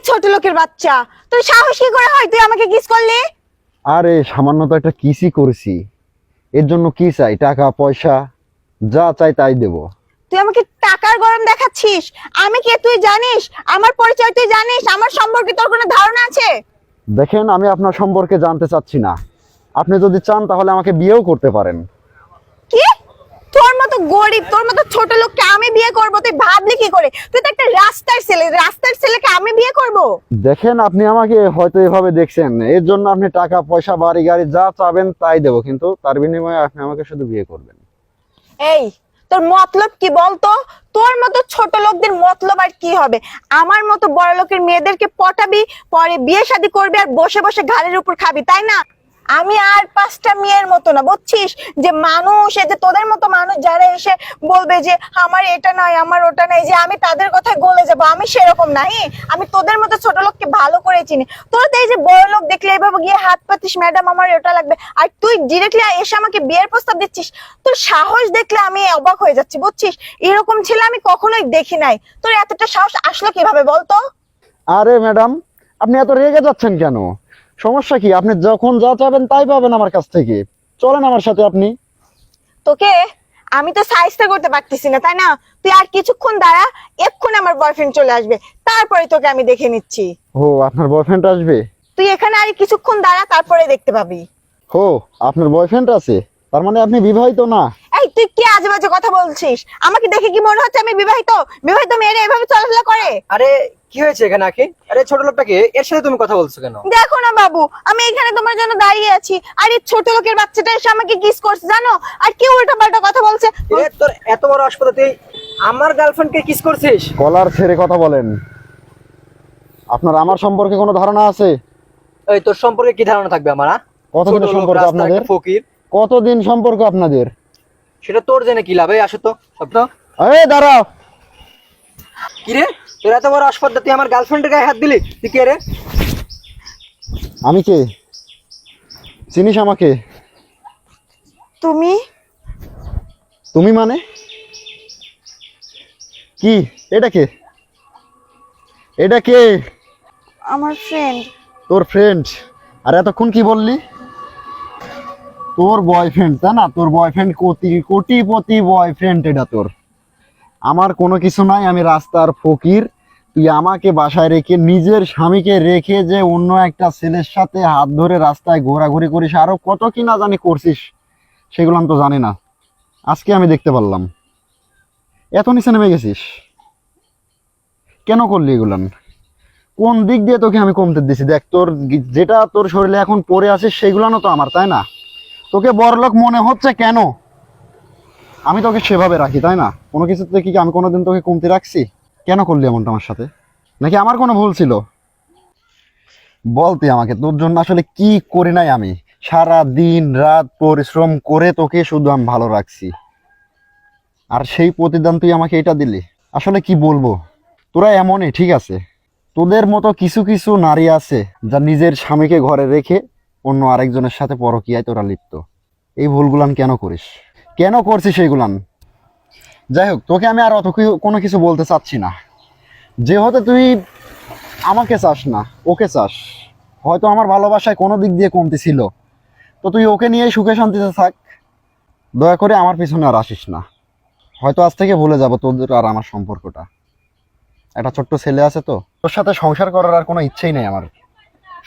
ছোট লোকের বাচ্চা, তোর সাহস কি করে হয় তুই আমাকে কিস করলি? আরে সামান্য তো একটা কিসই করেছি, এর জন্য কি চাই? টাকা পয়সা যা চাই তাই দেব। তুই আমাকে টাকার গরম দেখাচ্ছিস? আমি কে তুই জানিস? আমার পরিচয় তুই জানিস? আমার সম্পর্কে তোর কোনো ধারণা আছে? দেখেন, আমি আপনার সম্পর্কে জানতে চাচ্ছি না। আপনি যদি চান তাহলে আমাকে বিয়েও করতে পারেন। কি? তোর মতো গরিব, তোর মতো ছোট লোককে আমি বিয়ে করব? তুই ভাবলি কি করে? তুই তো একটা রাস্তার ছেলে, রাস্তার ছেলেকে আমি বিয়ে করব? দেখেন, আপনি আমাকে হয়তো এভাবে দেখছেন, এর জন্য আপনি টাকা পয়সা বাড়ি গাড়ি যা চাবেন তাই দেবো, কিন্তু তার বিনিময়ে আপনি আমাকে শুধু বিয়ে করবেন। এই, তোর মতলব কি বলতো? তোর মতো ছোট লোকদের মতলব আর কি হবে? আমার মতো বড় লোকের মেয়েদেরকে পটাবি, পরে বিয়ে শাদী করবি আর বসে বসে ঘাড়ের উপর খাবি, তাই না? আমি আর 5টা মেয়ের মতো না, বুঝছিস? যে মানুষ, এই যে তোদের মতো মানুষ যারা এসে বলবে যে আমার এটা নয়, আমার ওটা নাই, যে আমি তাদের কথায় গলে যাবো, আমি সেরকম নাই। আমি তোদের মতো ছোট লোককে ভালো করে চিনি। তোর তো এই যে বড় লোক দেখলে এভাবে গিয়ে হাত পাতিস, ম্যাডাম আমার ওটা লাগবে, আর তুই ডিরেক্টলি এসে আমাকে বিয়ের প্রস্তাব দিচ্ছিস। তোর সাহস দেখলে আমি অবাক হয়ে যাচ্ছি, বুঝছিস? এরকম ছেলে আমি কখনোই দেখি নাই। তোর এতটা সাহস আসলো কিভাবে বলতো? আরে ম্যাডাম, আপনি এত রেগে যাচ্ছেন কেন? সমস্যা কি? আপনি যখন যা চাবেন তাই পাবেন আমার কাছ থেকে। চলেন আমার সাথে আপনি। তোকে আমি তো সাইজটা করতে পারতেছি না, তাই না? তুই আর কিছুক্ষণ দাঁড়া, এক্ষুনি আমার বয়ফ্রেন্ড চলে আসবে, তারপরে তোকে আমি দেখে নিচ্ছি। ও, আপনার বয়ফ্রেন্ড আসবে? তুই এখানে আর কিছুক্ষণ দাঁড়া, তারপরে দেখতে পাবি। ও, আপনার বয়ফ্রেন্ড আছে? তার মানে আপনি বিবাহিত না? এই, তুই কি আজে বাজে কথা বলছিস? আমাকে দেখে কি মনে হচ্ছে আমি বিবাহিত? বিবাহিত মেয়েরা এভাবে চলাফেরা করে? আরে কি হয়েছে এখানে আখি? আরে ছোট লোকটাকে, এর সাথে তুমি কথা বলছো কেন? দেখো না বাবু, আমি এখানে তোমার জন্য দাঁড়িয়ে আছি, আর এই ছোট লোকের বাচ্চাটা এসে আমাকে কিস করছে জানো, আর কি উল্টা পাল্টা কথা বলছে। এ তোর এত বড় হাসপাতাল, তুই আমার গার্লফ্রেন্ডকে কিস করছিস? কলার ছেড়ে কথা বলেন। আপনার আমার সম্পর্কে কোনো ধারণা আছে? এই তোর সম্পর্কে কি ধারণা থাকবে আমার? কতদিনের ছোট লোক, সম্পর্ক রাস্তার আপনাদের? একটা ফকির। কতদিন সম্পর্ক আপনাদের? সেটা তোর জেনে কি লাভ? এই আসো তো সব তো। এই দাঁড়াও। কি রে, তোর এত বড় হাসপাতাল, তুই আমার গার্লফ্রেন্ডের গায়ে হাত দিলি? তুই কে রে? আমি কে? চিনিস আমাকে? তুমি? তুমি মানে কি? এটা কে? এটা কে? আমার ফ্রেন্ড। তোর ফ্রেন্ড? আর এতক্ষণ কি বললি? তোর বয়ফ্রেন্ড, তাই না? তোর বয়ফ্রেন্ড কোটিপতি বয়ফ্রেন্ড এটা তোর। আমার কোনো কিছু নাই, আমি রাস্তার ফকির। তুই আমাকে বাসায় রেখে, নিজের স্বামীকে রেখে যে অন্য একটা ছেলের সাথে হাত ধরে রাস্তায় ঘোরাঘুরি করিস, আরো কত কি না জানি করছিস, সেগুলো আমি তো জানি না। আজকে আমি দেখতে পারলাম। এত নিচে নেমে গেছিস কেন? করলি এগুলান? কোন দিক দিয়ে তোকে আমি কমতে দিছি? দেখ, তোর যেটা তোর শরীরে এখন পরে আছে সেগুলানো তো আমার, তাই না? তোকে বড়লোক মনে হচ্ছে কেন? আমি তোকে সেভাবে রাখি, তাই না? কোনো কিছুতে কি আমি কোনোদিন তোকে কমতে রাখছি? কেন করলি এমনটা আমার সাথে? নাকি আমার কোনো ভুল ছিল? বলতে আমাকে, তোর জন্য আসলে কি করি নাই আমি? সারা দিন রাত পরিশ্রম করে তোকে শুধু আমি ভালো রাখছি, আর সেই প্রতিদান তুই আমাকে এটা দিলি। আসলে কি বলবো, তোরা এমনই, ঠিক আছে? তোদের মতো কিছু কিছু নারী আছে যা নিজের স্বামীকে ঘরে রেখে অন্য আরেকজনের সাথে পরকীয়ায় তোরা লিপ্ত। এই ভুলগুলান কেন করিস? কেন করছিস এইগুলান? যাই হোক, তোকে আমি আর কোনো কিছু বলতে চাচ্ছি না। যেহেতু তুই আমাকে চাস না, ওকে চাস, হয়তো আমার ভালোবাসায় কোনো দিক দিয়ে কমতি ছিল, তো তুই ওকে নিয়েই সুখে শান্তিতে থাক। দয়া করে আমার পিছনে আর আসিস না। হয়তো আজ থেকে ভুলে যাবো তোদের আর আমার সম্পর্কটা। একটা ছোট্ট ছেলে আছে, তো তোর সাথে সংসার করার আর কোনো ইচ্ছেই নেই আমার।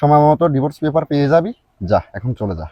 সময় মতো ডিভোর্স পেপার পেয়ে যাবি। যা, এখন চলে যা।